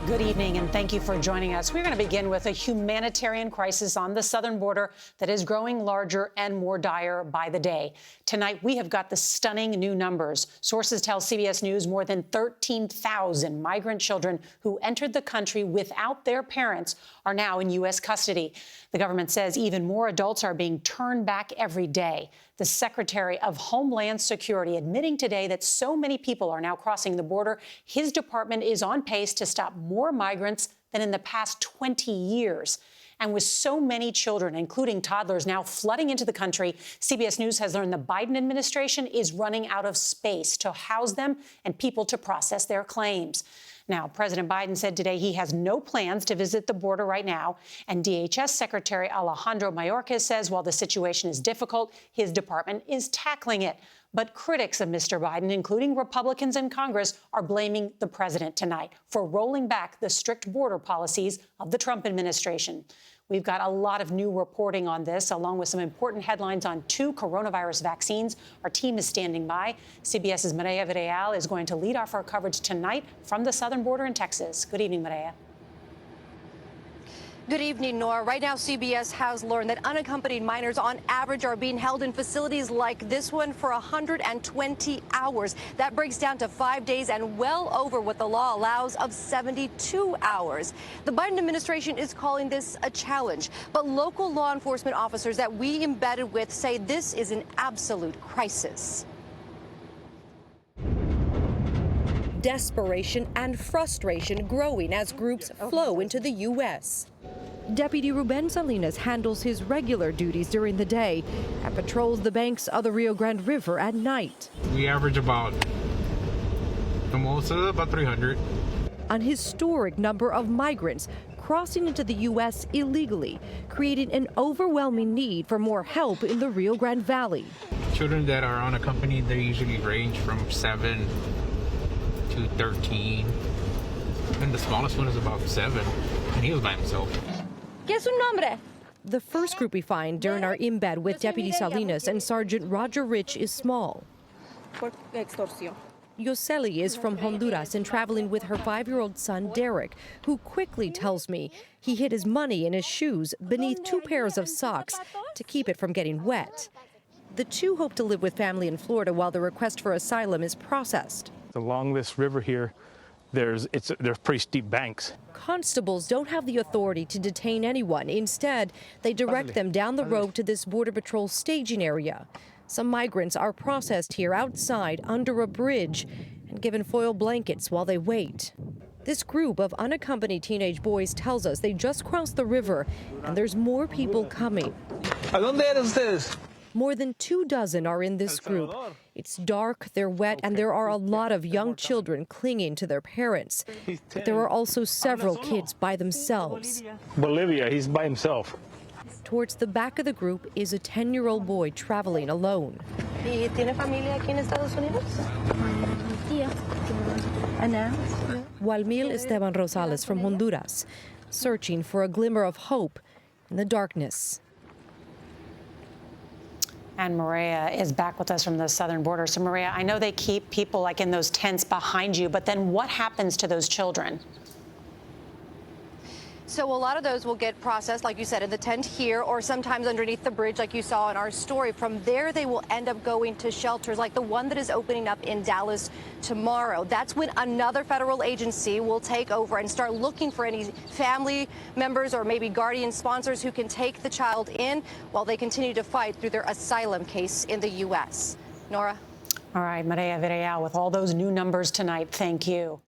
Good evening, and thank you for joining us. We're going to begin with a humanitarian crisis on the southern border that is growing larger and more dire by the day. Tonight, we have got the stunning new numbers. Sources tell CBS News more than 13,000 migrant children who entered the country without their parents are now in U.S. custody. The government says even more adults are being turned back every day. The Secretary of Homeland Security admitting today that so many people are now crossing the border, his department is on pace to stop more migrants than in the past 20 years. And with so many children, including toddlers, now flooding into the country, CBS News has learned the Biden administration is running out of space to house them and people to process their claims. Now, President Biden said today he has no plans to visit the border right now. And DHS Secretary Alejandro Mayorkas says while the situation is difficult, his department is tackling it. But critics of Mr. Biden, including Republicans in Congress, are blaming the president tonight for rolling back the strict border policies of the Trump administration. We've got a lot of new reporting on this, along with some important headlines on 2 coronavirus vaccines. Our team is standing by. CBS's Mireya Villarreal is going to lead off our coverage tonight from the southern border in Texas. Good evening, Mireya. Good evening, Norah. Right now, CBS has learned that unaccompanied minors on average are being held in facilities like this one for 120 hours. That breaks down to 5 days and well over what the law allows of 72 hours. The Biden administration is calling this a challenge, but local law enforcement officers that we embedded with say this is an absolute crisis. Desperation and frustration growing as groups flow into the U.S. Deputy Ruben Salinas handles his regular duties during the day and patrols the banks of the Rio Grande River at night. We average about 300. An historic number of migrants crossing into the U.S. illegally, creating an overwhelming need for more help in the Rio Grande Valley. Children that are unaccompanied, they usually range from 7 to 13. And the smallest one is about 7, and he was by himself. ¿Qué es su nombre? The first group we find during our embed with Deputy Salinas and Sergeant Roger Rich is small. Yoseli is from Honduras and traveling with her 5-year-old son, Derek, who quickly tells me he hid his money in his shoes beneath 2 pairs of socks to keep it from getting wet. The two hope to live with family in Florida while the request for asylum is processed. Along this river here, there's pretty steep banks. Constables don't have the authority to detain anyone. Instead, they direct them down the road to this Border Patrol staging area. Some migrants are processed here outside under a bridge and given foil blankets while they wait. This group of unaccompanied teenage boys tells us they just crossed the river and there's more people coming. ¿A dónde eran ustedes? More than 24 are in this group. It's dark, they're wet, and there are a lot of young children clinging to their parents. But there are also several kids by themselves. Bolivia, he's by himself. Towards the back of the group is a 10-year-old boy traveling alone. ¿Y tiene familia aquí en Estados Unidos? Tía. Ana? Walmil Esteban Rosales from Honduras, searching for a glimmer of hope in the darkness. And Mireya is back with us from the southern border. So, Mireya, I know they keep people like in those tents behind you, but then what happens to those children? So a lot of those will get processed, like you said, in the tent here or sometimes underneath the bridge like you saw in our story. From there, they will end up going to shelters like the one that is opening up in Dallas tomorrow. That's when another federal agency will take over and start looking for any family members or maybe guardian sponsors who can take the child in while they continue to fight through their asylum case in the U.S. Norah? All right, Mireya Villarreal with all those new numbers tonight. Thank you.